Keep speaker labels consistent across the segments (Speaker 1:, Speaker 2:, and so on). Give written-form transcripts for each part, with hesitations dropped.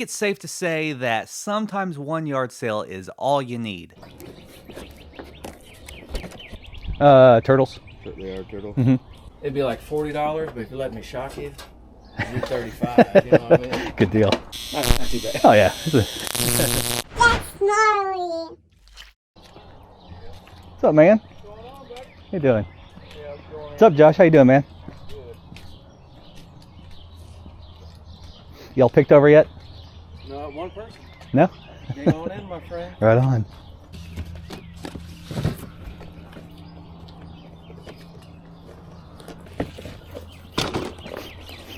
Speaker 1: It's safe to say that sometimes one yard sale is all you need.
Speaker 2: Turtles.
Speaker 3: They are turtle.
Speaker 2: Mm-hmm.
Speaker 4: It'd be like $40, but if you let me shock you, it'd be 35. You know what I mean?
Speaker 2: Good deal.
Speaker 4: Not too bad.
Speaker 2: Oh yeah.
Speaker 5: That's gnarly.
Speaker 2: What's up, man?
Speaker 4: What's going on, buddy?
Speaker 2: How you doing?
Speaker 4: Yeah,
Speaker 2: What's up, Josh? How you doing, man?
Speaker 4: Good.
Speaker 2: Y'all picked over yet?
Speaker 4: No, one person.
Speaker 2: No?
Speaker 4: Get on in, my friend.
Speaker 2: Right on.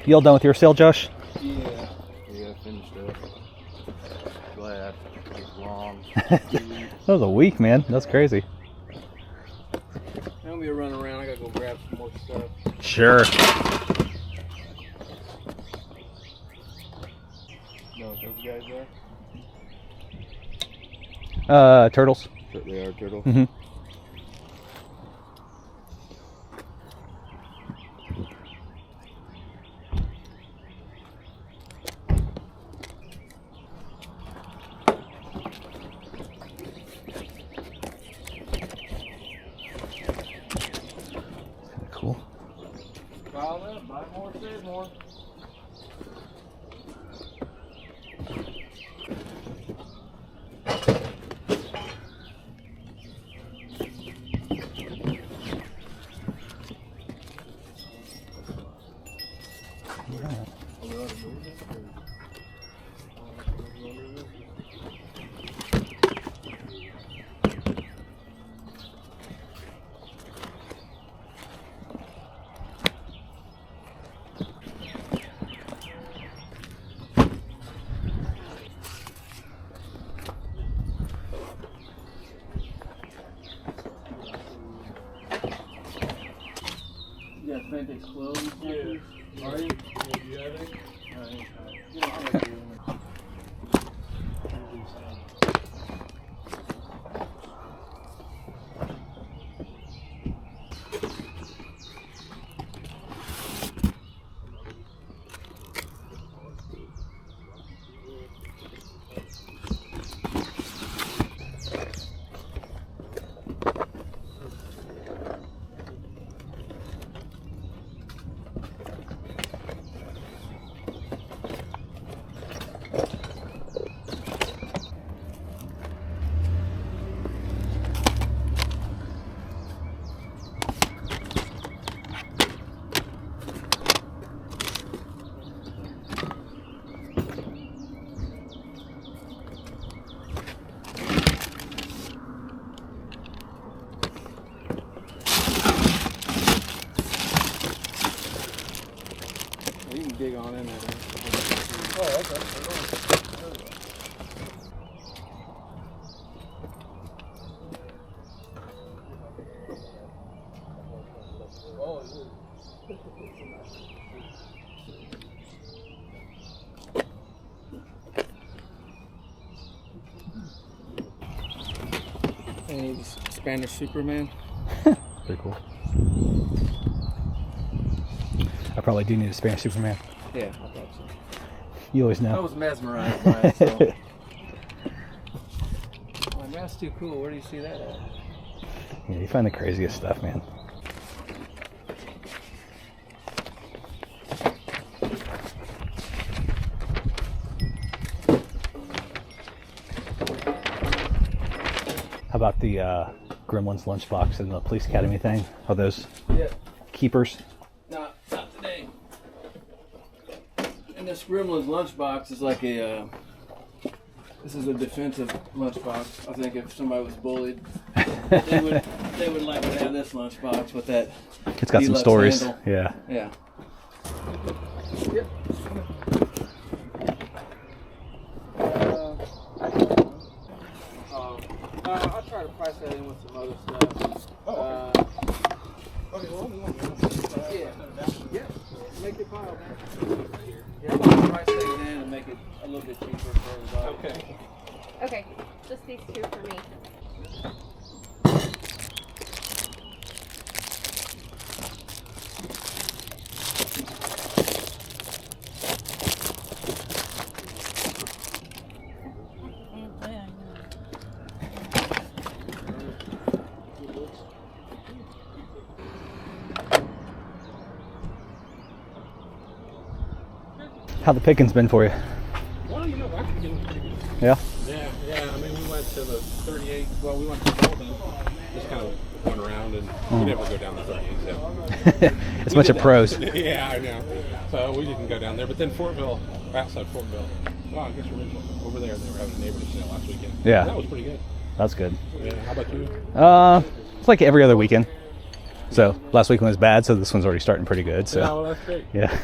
Speaker 2: You all done with your sale, Josh?
Speaker 3: Yeah, finished up. Glad it was long.
Speaker 2: That was a week, man. That's crazy.
Speaker 4: I'm gonna run around. I gotta go grab some more stuff.
Speaker 2: Sure.
Speaker 3: No, those guys there?
Speaker 2: Turtles.
Speaker 3: They are turtle.
Speaker 2: Mm-hmm. Cool.
Speaker 4: Pile up, buy more, save more. You got vintage clothes? Yeah. Are you? Yeah, you have it? You know, I like doing it. You can dig on in there. Oh, okay. Any Spanish Superman?
Speaker 2: Pretty cool. I probably do need a Spanish Superman.
Speaker 4: Yeah, I thought so.
Speaker 2: You always
Speaker 4: I
Speaker 2: know.
Speaker 4: was mesmerized by it, so. Like, that's too cool. Where do you see that at?
Speaker 2: Yeah, you find the craziest stuff, man. How about the Gremlins lunchbox and the police academy thing? Are those
Speaker 4: Yeah.
Speaker 2: keepers?
Speaker 4: Not today. And this Gremlins lunchbox is like a. This is a defensive lunchbox. I think if somebody was bullied, they would like to have this lunchbox with that.
Speaker 2: It's got some
Speaker 4: deluxe
Speaker 2: stories.
Speaker 4: handle.
Speaker 2: Yeah.
Speaker 4: Yeah. Yep. I'll try to price that in with some other stuff. Okay, well, yeah. Make it pile, man. Yeah, I'm gonna price things in and make it a little bit cheaper for everybody. Okay.
Speaker 6: Okay, just these two for me.
Speaker 2: How the pickings been for you?
Speaker 7: Well, you know, actually getting pretty good.
Speaker 2: Yeah.
Speaker 7: Yeah. I mean, we went to the 38. Well, we went to Golden. Just kind of went around, and we never go down the 38. So.
Speaker 2: It's a bunch of pros.
Speaker 7: Yeah, I know. So we didn't go down there. But then Fortville, outside Fortville. Well, I guess originally over there they were having a neighborhood sale last weekend.
Speaker 2: Yeah.
Speaker 7: That was pretty good.
Speaker 2: That's good.
Speaker 7: Yeah. How about you?
Speaker 2: It's like every other weekend. So last weekend was bad, so this one's already starting pretty good. So
Speaker 7: Yeah, well, that's great.
Speaker 2: yeah.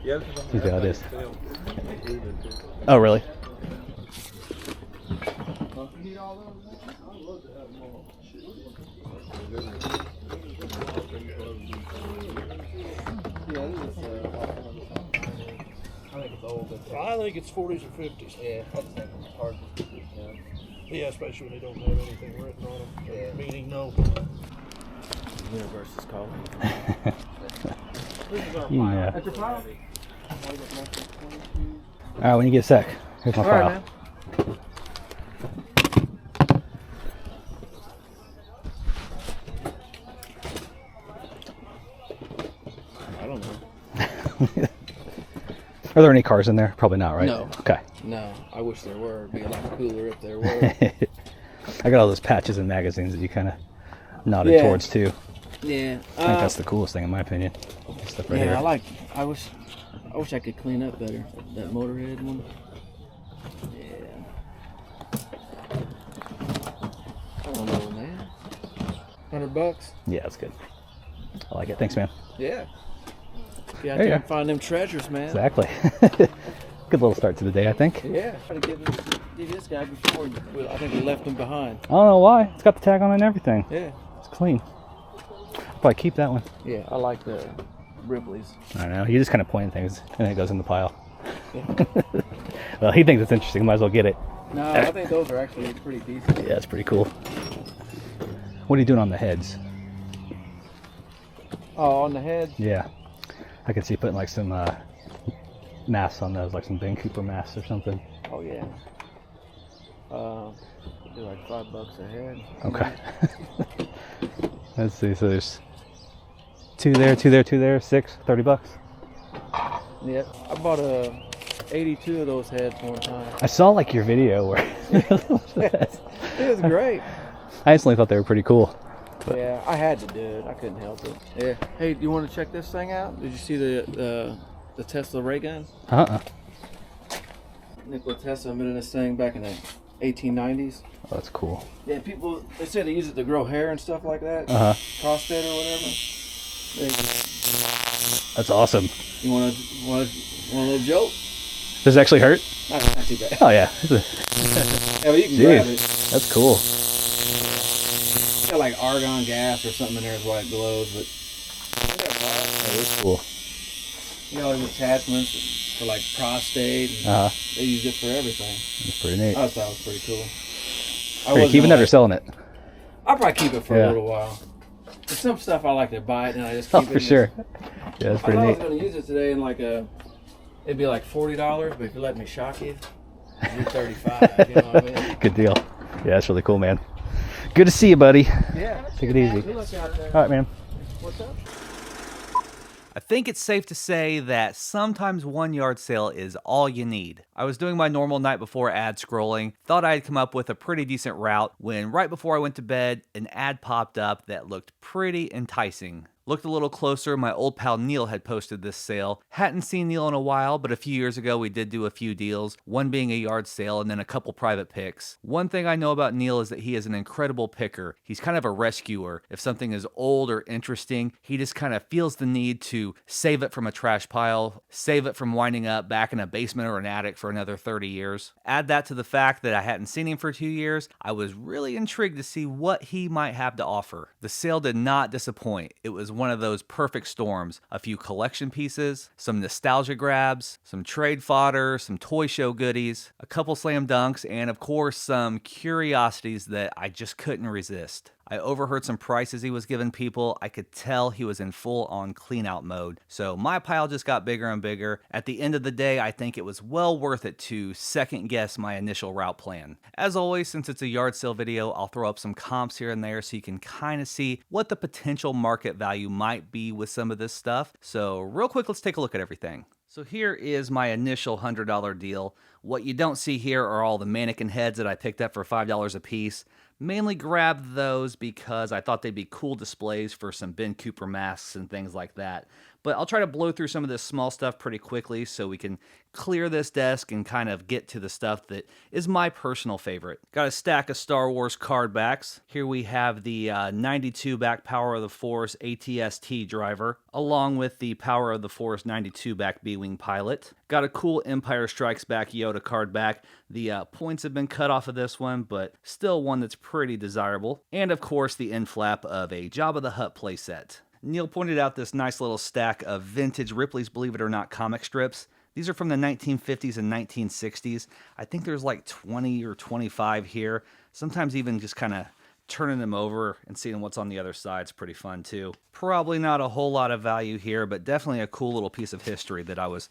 Speaker 7: Yeah, this is
Speaker 2: See how it is.
Speaker 7: sale.
Speaker 2: Oh, really?
Speaker 8: I think it's 40s or 50s.
Speaker 4: Yeah, I just think it's hard to
Speaker 8: Yeah, especially when they don't have anything written on them.
Speaker 4: Yeah.
Speaker 8: Meaning no.
Speaker 4: The universe is calling.
Speaker 8: This is our
Speaker 2: Yeah.
Speaker 4: That's your file?
Speaker 2: All right, when you get a sec, here's my
Speaker 4: All
Speaker 2: file.
Speaker 4: right, man. I don't know.
Speaker 2: Are there any cars in there? Probably not, right?
Speaker 4: No.
Speaker 2: Okay.
Speaker 4: No, I wish there were. It'd be a lot cooler if there were.
Speaker 2: I got all those patches and magazines that you kind of nodded
Speaker 4: Yeah.
Speaker 2: towards too.
Speaker 4: Yeah.
Speaker 2: I think that's the coolest thing in my opinion. This stuff right
Speaker 4: yeah,
Speaker 2: here.
Speaker 4: I wish I could clean up better. That Motorhead one. Yeah. I don't know, man. $100?
Speaker 2: Yeah, that's good. I like it. Thanks, man.
Speaker 4: Yeah. Get out
Speaker 2: There you
Speaker 4: there and
Speaker 2: go.
Speaker 4: find them treasures, man.
Speaker 2: Exactly. Good little start to the day, I think.
Speaker 4: Yeah. Try to give this guy before. I think we left him behind.
Speaker 2: I don't know why. It's got the tag on it and everything.
Speaker 4: Yeah.
Speaker 2: It's clean. I'll probably keep that one.
Speaker 4: Yeah, I like the Ripley's.
Speaker 2: I don't know. You just kind of point things and then it goes in the pile. Well, he thinks it's interesting. Might as well get it.
Speaker 4: No, I think those are actually pretty decent.
Speaker 2: Yeah, it's pretty cool. What are you doing on the heads?
Speaker 4: Oh, on the head?
Speaker 2: Yeah. I could see putting like some masks on those, like some Ben Cooper masks or something.
Speaker 4: Oh, yeah. Do like $5 a head.
Speaker 2: Okay. Let's see. So there's two there, 6, $30.
Speaker 4: Yeah, I bought 82 of those heads one time.
Speaker 2: I saw like your video where
Speaker 4: It was great.
Speaker 2: I instantly thought they were pretty cool.
Speaker 4: Yeah, I had to do it. I couldn't help it. Yeah. Hey, do you want to check this thing out? Did you see the Tesla ray gun?
Speaker 2: Uh-uh.
Speaker 4: Nikola Tesla invented this thing back in the 1890s.
Speaker 2: Oh, that's cool.
Speaker 4: Yeah, people, they said they use it to grow hair and stuff like that.
Speaker 2: Uh-huh.
Speaker 4: CrossFit or whatever.
Speaker 2: That's awesome.
Speaker 4: You want a little joke?
Speaker 2: Does it actually hurt?
Speaker 4: Not too bad.
Speaker 2: Oh yeah.
Speaker 4: Yeah, well, you can grab it.
Speaker 2: That's cool.
Speaker 4: It's got like argon gas or something in there is why it glows, but
Speaker 2: That is cool.
Speaker 4: you know, there's attachments for like prostate. And they use it for everything.
Speaker 2: That's pretty neat.
Speaker 4: I thought it was pretty cool.
Speaker 2: Are you keeping that or selling it?
Speaker 4: I'll probably keep it for
Speaker 2: Yeah.
Speaker 4: a little while. There's some stuff I like to buy it and I just
Speaker 2: Oh,
Speaker 4: keep it.
Speaker 2: for sure. Yeah, that's
Speaker 4: I
Speaker 2: pretty
Speaker 4: thought I
Speaker 2: neat.
Speaker 4: was going to use it today in like it'd be like $40, but if you let me shock you, it'd be $35. You know what I mean?
Speaker 2: Good deal. Yeah, that's really cool, man. Good to see you, buddy.
Speaker 4: Yeah.
Speaker 2: Take it easy.
Speaker 4: Good luck out there.
Speaker 2: All right, man.
Speaker 4: What's up?
Speaker 1: I think it's safe to say that sometimes one yard sale is all you need. I was doing my normal night before ad scrolling, thought I'd come up with a pretty decent route when right before I went to bed, an ad popped up that looked pretty enticing. Looked a little closer, my old pal Neil had posted this sale. Hadn't seen Neil in a while, but a few years ago we did do a few deals, one being a yard sale and then a couple private picks. One thing I know about Neil is that he is an incredible picker. He's kind of a rescuer. If something is old or interesting, he just kind of feels the need to save it from a trash pile, save it from winding up back in a basement or an attic for another 30 years. Add that to the fact that I hadn't seen him for 2 years, I was really intrigued to see what he might have to offer. The sale did not disappoint. It was one of those perfect storms. A few collection pieces, some nostalgia grabs, some trade fodder, some toy show goodies, a couple slam dunks, and of course some curiosities that I just couldn't resist. I overheard some prices he was giving people. I could tell he was in full-on clean-out mode. So my pile just got bigger and bigger. At the end of the day, I think it was well worth it to second-guess my initial route plan. As always, since it's a yard sale video, I'll throw up some comps here and there so you can kind of see what the potential market value might be with some of this stuff. So real quick, let's take a look at everything. So here is my initial $100 deal. What you don't see here are all the mannequin heads that I picked up for $5 a piece. Mainly grabbed those because I thought they'd be cool displays for some Ben Cooper masks and things like that. But I'll try to blow through some of this small stuff pretty quickly so we can clear this desk and kind of get to the stuff that is my personal favorite. Got a stack of Star Wars card backs. Here we have the 92 back Power of the Force ATST driver, along with the Power of the Force 92 back B-Wing pilot. Got a cool Empire Strikes Back Yoda card back. The points have been cut off of this one, but still one that's pretty desirable. And of course the end flap of a Jabba the Hutt playset. Neil pointed out this nice little stack of vintage Ripley's Believe It or Not comic strips. These are from the 1950s and 1960s. I think there's like 20 or 25 here. Sometimes even just kind of turning them over and seeing what's on the other side is pretty fun too. Probably not a whole lot of value here, but definitely a cool little piece of history that I was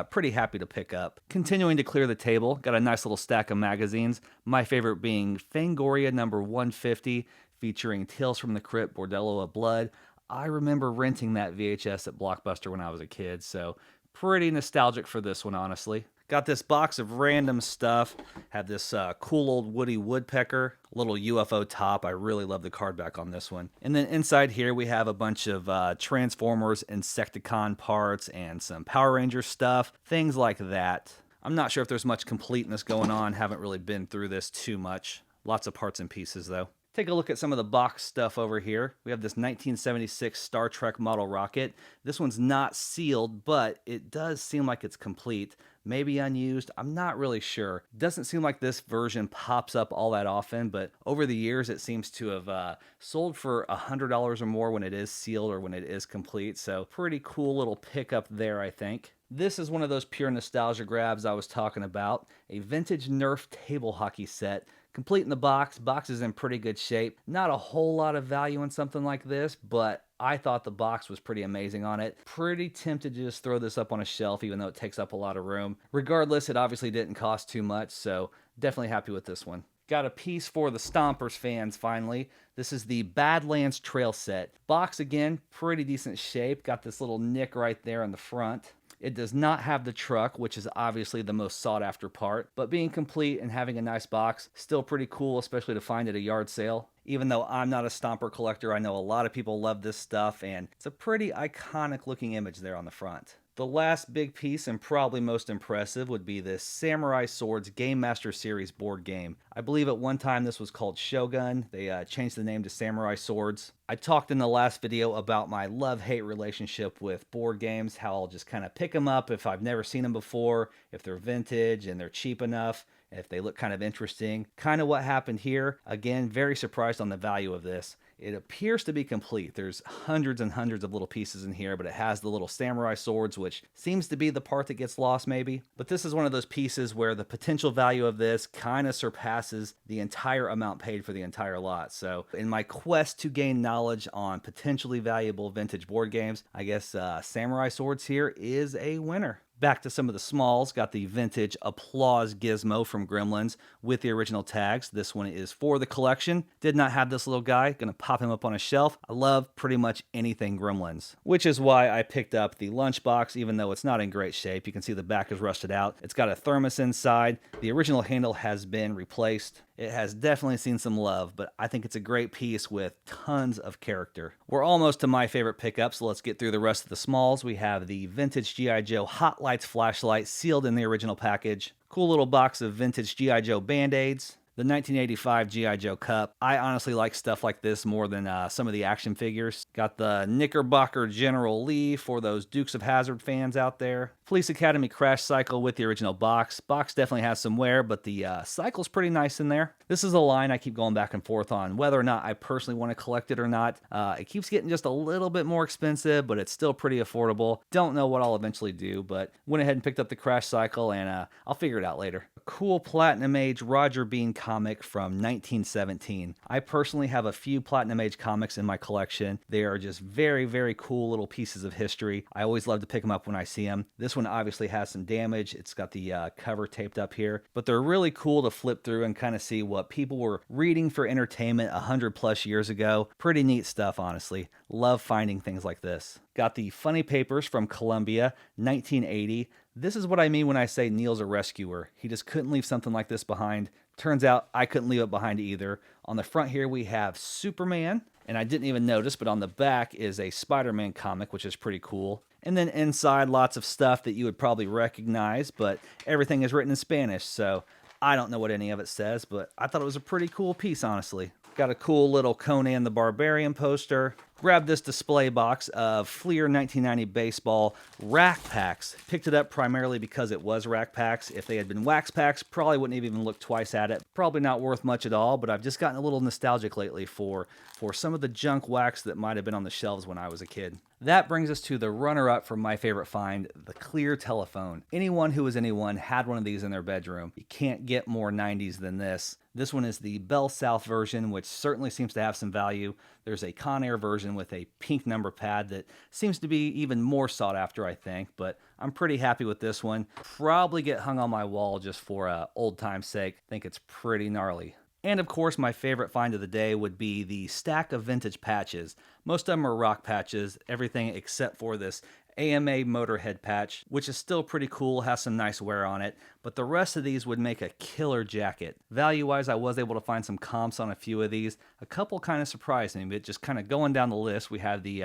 Speaker 1: pretty happy to pick up. Continuing to clear the table, got a nice little stack of magazines. My favorite being Fangoria number 150, featuring Tales from the Crypt, Bordello of Blood. I remember renting that VHS at Blockbuster when I was a kid, so pretty nostalgic for this one, honestly. Got this box of random stuff. Have this cool old Woody Woodpecker, little UFO top. I really love the card back on this one. And then inside here we have a bunch of Transformers, Insecticon parts, and some Power Ranger stuff, things like that. I'm not sure if there's much completeness going on. Haven't really been through this too much. Lots of parts and pieces though. Take a look at some of the box stuff over here. We have this 1976 Star Trek model rocket. This one's not sealed, but it does seem like it's complete. Maybe unused, I'm not really sure. Doesn't seem like this version pops up all that often, but over the years it seems to have sold for $100 or more when it is sealed or when it is complete. So pretty cool little pickup there, I think. This is one of those pure nostalgia grabs I was talking about. A vintage Nerf table hockey set. Complete in the box. Box is in pretty good shape. Not a whole lot of value in something like this, but I thought the box was pretty amazing on it. Pretty tempted to just throw this up on a shelf, even though it takes up a lot of room. Regardless, it obviously didn't cost too much, so definitely happy with this one. Got a piece for the Stompers fans, finally. This is the Badlands Trail set. Box, again, pretty decent shape. Got this little nick right there in the front. It does not have the truck, which is obviously the most sought after part, but being complete and having a nice box, still pretty cool, especially to find at a yard sale. Even though I'm not a Stomper collector, I know a lot of people love this stuff, and it's a pretty iconic looking image there on the front. The last big piece, and probably most impressive, would be this Samurai Swords Game Master Series board game. I believe at one time this was called Shogun. They changed the name to Samurai Swords. I talked in the last video about my love-hate relationship with board games, how I'll just kind of pick them up if I've never seen them before, if they're vintage and they're cheap enough, if they look kind of interesting. Kind of what happened here. Again, very surprised on the value of this. It appears to be complete. There's hundreds and hundreds of little pieces in here, but it has the little samurai swords, which seems to be the part that gets lost maybe. But this is one of those pieces where the potential value of this kind of surpasses the entire amount paid for the entire lot. So in my quest to gain knowledge on potentially valuable vintage board games, I guess Samurai Swords here is a winner. Back to some of the smalls, got the vintage Applause Gizmo from Gremlins with the original tags. This one is for the collection. Did not have this little guy, gonna pop him up on a shelf. I love pretty much anything Gremlins, which is why I picked up the lunchbox, even though it's not in great shape. You can see the back is rusted out. It's got a thermos inside. The original handle has been replaced. It has definitely seen some love, but I think it's a great piece with tons of character. We're almost to my favorite pickup, so let's get through the rest of the smalls. We have the vintage G.I. Joe Hot Lights flashlight sealed in the original package. Cool little box of vintage G.I. Joe Band-Aids. The 1985 G.I. Joe Cup. I honestly like stuff like this more than some of the action figures. Got the Knickerbocker General Lee for those Dukes of Hazzard fans out there. Police Academy Crash Cycle with the original box. Box definitely has some wear, but the cycle's pretty nice in there. This is a line I keep going back and forth on, whether or not I personally want to collect it or not. It keeps getting just a little bit more expensive, but it's still pretty affordable. Don't know what I'll eventually do, but went ahead and picked up the Crash Cycle, and I'll figure it out later. A cool Platinum Age Roger Bean comic from 1917. I personally have a few Platinum Age comics in my collection. They are just very, very cool little pieces of history. I always love to pick them up when I see them. This one one obviously has some damage. It's got the cover taped up here, but they're really cool to flip through and kind of see what people were reading for entertainment 100 plus years ago. Pretty neat stuff, honestly. Love finding things like this. Got the Funny Papers from Columbia, 1980. This is what I mean when I say Neil's a rescuer. He just couldn't leave something like this behind. Turns out I couldn't leave it behind either. On the front here we have Superman, and I didn't even notice, but on the back is a Spider-Man comic, which is pretty cool. And then inside, lots of stuff that you would probably recognize, but everything is written in Spanish, so I don't know what any of it says, but I thought it was a pretty cool piece, honestly. Got a cool little Conan the Barbarian poster. Grabbed this display box of Fleer 1990 baseball rack packs. Picked it up primarily because it was rack packs. If they had been wax packs, probably wouldn't have even looked twice at it. Probably not worth much at all, but I've just gotten a little nostalgic lately for some of the junk wax that might have been on the shelves when I was a kid. That brings us to the runner-up for my favorite find, the clear telephone. Anyone who was anyone had one of these in their bedroom. You can't get more 90s than this. This one is the Bell South version, which certainly seems to have some value. There's a Conair version with a pink number pad that seems to be even more sought after, I think, but I'm pretty happy with this one. Probably get hung on my wall just for old time's sake. I think it's pretty gnarly. And of course, my favorite find of the day would be the stack of vintage patches. Most of them are rock patches, everything except for this AMA Motorhead patch, which is still pretty cool, has some nice wear on it, but the rest of these would make a killer jacket. Value-wise, I was able to find some comps on a few of these. A couple kind of surprised me, but just kind of going down the list, we have the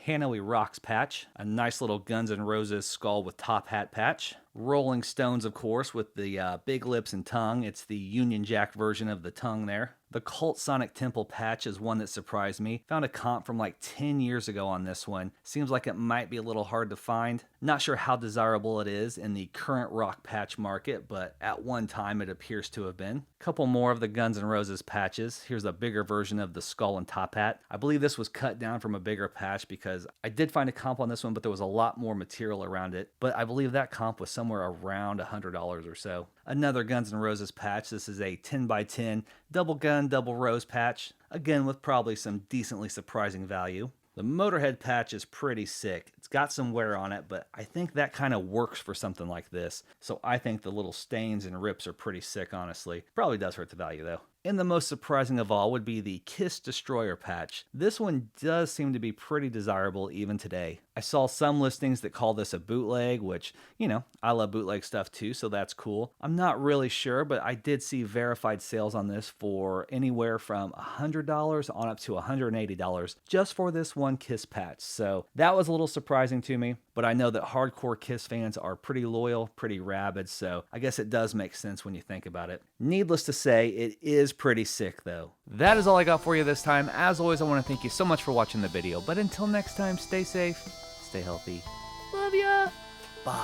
Speaker 1: Hanoi Rocks patch, a nice little Guns N' Roses skull with top hat patch. Rolling Stones, of course, with the big lips and tongue. It's the Union Jack version of the tongue there. The Cult Sonic Temple patch is one that surprised me. Found a comp from like 10 years ago on this one. Seems like it might be a little hard to find. Not sure how desirable it is in the current rock patch market, but at one time it appears to have been. Couple more of the Guns N' Roses patches. Here's a bigger version of the skull and top hat. I believe this was cut down from a bigger patch because I did find a comp on this one, but there was a lot more material around it. But I believe that comp was somewhere around $100 or so. Another Guns N' Roses patch. This is a 10x10 double gun, double rose patch. Again, with probably some decently surprising value. The Motorhead patch is pretty sick. It's got some wear on it, but I think that kind of works for something like this. So I think the little stains and rips are pretty sick, honestly. Probably does hurt the value, though. And the most surprising of all would be the Kiss Destroyer patch. This one does seem to be pretty desirable even today. I saw some listings that call this a bootleg, which, you know, I love bootleg stuff too, so that's cool. I'm not really sure, but I did see verified sales on this for anywhere from $100 on up to $180 just for this one Kiss patch. So that was a little surprising to me, but I know that hardcore Kiss fans are pretty loyal, pretty rabid, so I guess it does make sense when you think about it. Needless to say, it is pretty sick though. That is all I got for you this time. As always, I want to thank you so much for watching the video, but until next time, stay safe, stay healthy. Love ya. Bye.